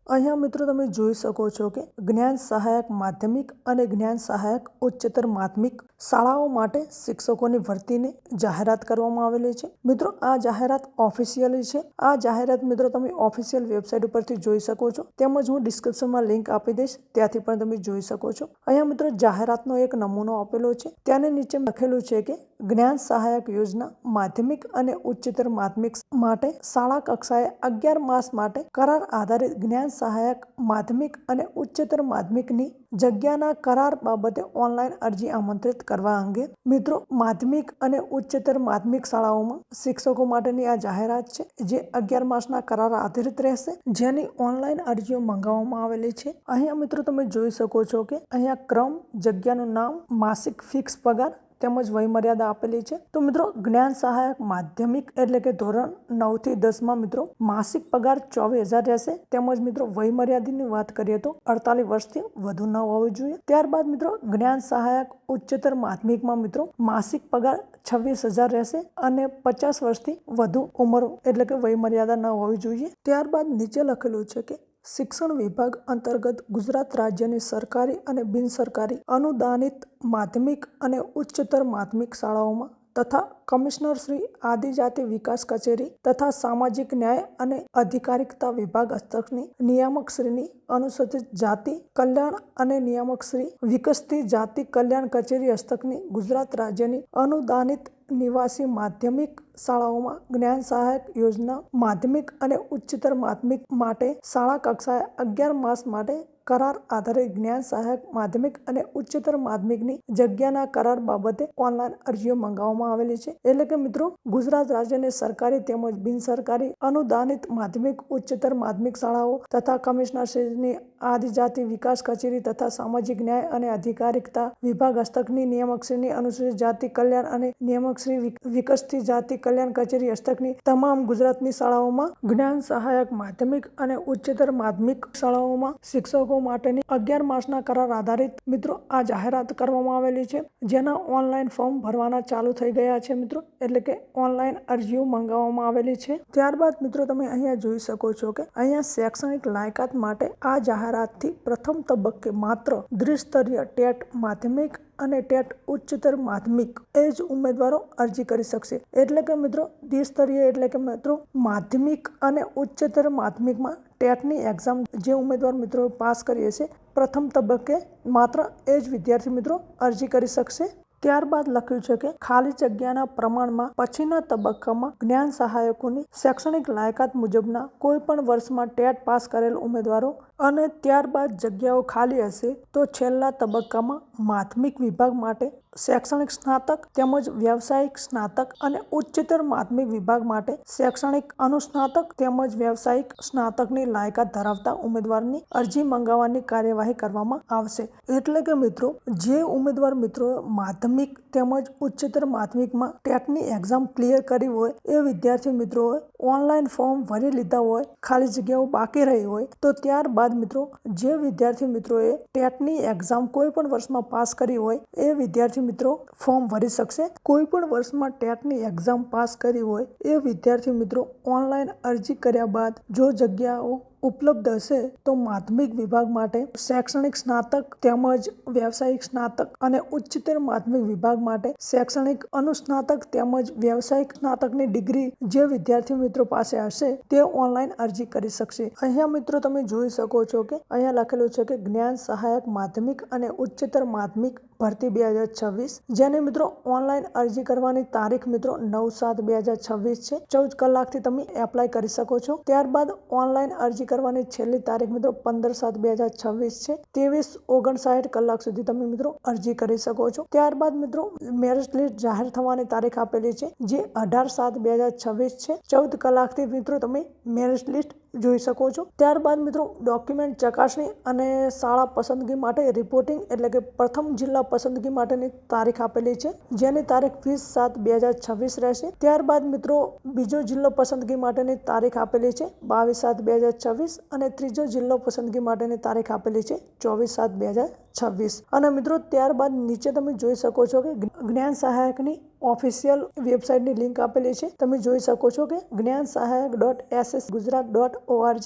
અહીંયા મિત્રો તમે જોઈ શકો છો કે જ્ઞાન સહાયક માધ્યમિક અને જ્ઞાન સહાયક ઉચ્ચતર માધ્યમિક શાળાઓ માટે શિક્ષકોની ભરતીની જાહેરાત કરવામાં આવેલી છે। મિત્રો આ જાહેરાત ઓફિશિયલી છે। આ જાહેરાત મિત્રો તમે ઓફિશિયલ વેબસાઇટ ઉપરથી જોઈ શકો છો, તેમજ હું ડિસ્ક્રિપ્શનમાં લિંક આપી દઈશ, ત્યાંથી પણ તમે જોઈ શકો છો। અહીંયા મિત્રો જાહેરાતનો એક નમૂનો આપેલો છે, ત્યાંની નીચે લખેલું છે કે જ્ઞાન સહાયક યોજના માધ્યમિક અને ઉચ્ચતર માધ્યમિક માટે શાળા કક્ષાએ 11 માસ માટે કરાર આધારિત જ્ઞાન સહાયક માધ્યમિક અને ઉચ્ચતર માધ્યમિકની જગ્યાના કરાર બાબતે ઓનલાઈન અરજી આમંત્રિત કરવા અંગે મિત્રો માધ્યમિક અને ઉચ્ચતર માધ્યમિક શાળાઓમાં શિક્ષકો માટેની આ જાહેરાત છે, જે 11 માસના કરાર આધારિત રહેશે, જેની ઓનલાઈન અરજીઓ મંગાવવામાં આવેલી છે। અહીંયા મિત્રો તમે જોઈ શકો છો કે અહીંયા ક્રમ, જગ્યાનું નામ, માસિક ફિક્સ પગાર તેમજ વયમર્યાદા આપેલી છે। તો મિત્રો જ્ઞાન સહાયક માધ્યમિક એટલે કે ધોરણ 9 થી 10 માં મિત્રો માસિક પગાર 24,000 રહેશે, તેમજ મિત્રો વયમર્યાદાની વાત કરીએ તો 48 વર્ષથી વધુ ન હોવી જોઈએ। ત્યારબાદ મિત્રો જ્ઞાન સહાયક ઉચ્ચતર માધ્યમિકમાં મિત્રો માસિક પગાર 26,000 રહેશે અને 50 વર્ષથી વધુ ઉંમર એટલે કે વયમર્યાદા ન હોવી જોઈએ। ત્યારબાદ નીચે લખેલું છે કે શિક્ષણ વિભાગ અંતર્ગત ગુજરાત રાજ્યની સરકારી અને બિનસરકારી અનુદાનિત માધ્યમિક અને ઉચ્ચતર માધ્યમિક શાળાઓમાં તથા કમિશનર શ્રી આદિજાતિ વિકાસ કચેરી તથા સામાજિક ન્યાય અને અધિકારિકતા વિભાગ હસ્તકની નિયામક શ્રીની અનુસૂચિત જાતિ કલ્યાણ અને નિયામક શ્રી વિકસતી જાતિ કલ્યાણ કચેરી હસ્તકની ગુજરાત રાજ્યની અનુદાનિત નિવાસી માધ્યમિક શાળાઓમાં જ્ઞાન સહાયક યોજના માધ્યમિક અને ઉચ્ચતર માધ્યમિક માટે શાળા કક્ષાએ 11 માસ માટે કરાર આધારિત જ્ઞાન સહાયક માધ્યમિક અને ઉચ્ચતર માધ્યમિકની જગ્યાના કરાર બાબતે ઓનલાઈન અરજીઓ મંગાવવામાં આવેલી છે। એટલે કે મિત્રો ગુજરાત રાજ્યની સરકારી તેમજ બિનસરકારી અનુદાનિત માધ્યમિક ઉચ્ચતર માધ્યમિક શાળાઓ તથા કમિશનરશ્રીની આદિજાતિ વિકાસ કચેરી તથા સામાજિક ન્યાય અને અધિકારિકતા વિભાગ હસ્તકની નિયામકશ્રીની અનુસૂચિત જાતિ કલ્યાણ અને નિયામકશ્રી વિકસતી જાતિ કલ્યાણ કચેરી હસ્તકની તમામ ગુજરાતની શાળાઓમાં જ્ઞાન સહાયક માધ્યમિક અને ઉચ્ચતર માધ્યમિક શાળાઓમાં શિક્ષકો માટેની 11 માસના કરાર આધારિત મિત્રો આ જાહેરાત કરવામાં આવેલી છે, જેના ઓનલાઈન ફોર્મ ભરવાના ચાલુ થઈ ગયા છે મિત્રો, એટલે કે ઓનલાઈન અરજીઓ મંગાવવામાં આવેલી છે। ત્યારબાદ મિત્રો તમે અહીંયા જોઈ શકો છો કે અહીંયા શૈક્ષણિક લાયકાત માટે આ જાહેરાતથી પ્રથમ તબક્કે માત્ર દ્વિસ્તરીય ટેટ માધ્યમિક અને ટેટ ઉચ્ચતર માધ્યમિક એ જ ઉમેદવારો અરજી કરી શકશે। એટલે કે મિત્રો દ્વિસ્તરીય એટલે કે મિત્રો માધ્યમિક અને ઉચ્ચતર માધ્યમિકમાં ટેટની એક્ઝામ જે ઉમેદવાર મિત્રો પાસ કરી હશે, પ્રથમ તબક્કે માત્ર એ જ વિદ્યાર્થી મિત્રો અરજી કરી શકશે। ત્યારબાદ લખ્યું છે કે ખાલી જગ્યાના પ્રમાણમાં પછીના તબક્કામાં જ્ઞાન સહાયકોની શૈક્ષણિક લાયકાત મુજબના કોઈ પણ વર્ષમાં ટેટ પાસ કરેલ ઉમેદવારો અને ત્યારબાદ જગ્યાઓ ખાલી હશે તો છેલ્લા તબક્કામાં માધ્યમિક વિભાગ માટે શૈક્ષણિક સ્નાતક તેમજ વ્યાવસાયિક સ્નાતક અને ઉચ્ચતર માધ્યમિક વિભાગ માટે શૈક્ષણિક અનુસ્નાતક તેમજ વ્યાવસાયિક સ્નાતકની લાયકાત ધરાવતા ઉમેદવારની અરજી મંગાવવાની કાર્યવાહી કરવામાં આવશે। એટલે કે મિત્રો જે ઉમેદવાર મિત્રો માધ્યમિક તેમજ ઉચ્ચતર માધ્યમિકમાં ટેટની એક્ઝામ ક્લિયર કરી હોય એ વિદ્યાર્થી મિત્રોએ ઓનલાઈન ફોર્મ ભરી લીધા હોય, ખાલી જગ્યાઓ બાકી રહી હોય, તો ત્યારબાદ મિત્રો જે વિદ્યાર્થી મિત્રોએ ટેટની એક્ઝામ કોઈ પણ વર્ષમાં પાસ કરી હોય એ વિદ્યાર્થી મિત્રો ફોર્મ ભરી શકશે। કોઈ પણ વર્ષમાં ટેટની એક્ઝામ પાસ કરી હોય એ વિદ્યાર્થી મિત્રો ઓનલાઈન અરજી કર્યા બાદ જો જગ્યાઓ ઉપલબ્ધ હશે તો માધ્યમિક વિભાગ માટે શૈક્ષણિક સ્નાતક તેમજ વ્યાવસાયિક સ્નાતક અને ઉચ્ચતર માધ્યમિક વિભાગ માટે શૈક્ષણિક અનુસ્નાતક તેમજ વ્યાવસાયિક સ્નાતકની ડિગ્રી જે વિદ્યાર્થી મિત્રો પાસે હશે તે ઓનલાઈન અરજી કરી શકશે। અહીંયા મિત્રો તમે જોઈ શકો છો કે અહીંયા લખેલું છે કે જ્ઞાન સહાયક માધ્યમિક અને ઉચ્ચતર માધ્યમિક ભરતી 2026, જેને મિત્રો ઓનલાઈન અરજી કરવાની તારીખ મિત્રો 9/7/2026 છે। 14 કલાકથી તમે એપ્લાય કરી શકો છો। ત્યારબાદ ઓનલાઈન અરજી કરવાની છેલ્લી તારીખ મિત્રો 15/7/2026 છે। 23:59 કલાક સુધી તમે મિત્રો અરજી કરી શકો છો। ત્યારબાદ મિત્રો મેરિટ લિસ્ટ જાહેર થવાની તારીખ આપેલી છે, જે 18/7/2026 છે। 14 કલાકથી મિત્રો તમે મેરિટ લિસ્ટ જોઈ શકો છો। ત્યારબાદ મિત્રો ડોક્યુમેન્ટ ચકાસણી અને શાળા પસંદગી માટે રિપોર્ટિંગ એટલે કે પ્રથમ જિલ્લા પસંદગી માટેની તારીખ આપેલી છે, જેની તારીખ 20/7/2026 રહેશે। ત્યારબાદ મિત્રો બીજો જિલ્લો પસંદગી માટેની તારીખ આપેલી છે 22/7/2026 અને ત્રીજો જિલ્લો પસંદગી માટેની તારીખ આપેલી છે 24/7/2026। અને મિત્રો ત્યારબાદ નીચે તમે જોઈ શકો છો કે જ્ઞાન સહાયકની ઓફિશિયલ વેબસાઇટની લિંક આપેલી છે, તમે જોઈ શકો છો કે જ્ઞાન સહાયક.ssgujarat.org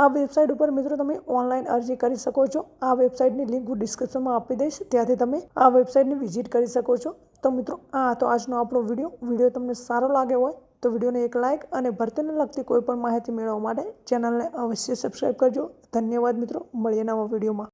આ વેબસાઇટ ઉપર મિત્રો તમે ઓનલાઈન અરજી કરી શકો છો. આ વેબસાઇટની લિંક હું ડિસ્ક્રિપ્શનમાં આપી દઈશ, ત્યાંથી તમે આ વેબસાઇટની વિઝિટ કરી શકો છો. તો મિત્રો આ તો આજનો આપણો વિડીયો તમને સારો લાગ્યો હોય તો વિડીયોને એક લાઇક અને ભરતીને લગતી કોઈ પણ માહિતી મેળવવા માટે ચેનલને અવશ્ય સબસ્ક્રાઈબ કરજો. ધન્યવાદ મિત્રો, મળીએ નવા વિડીયોમાં.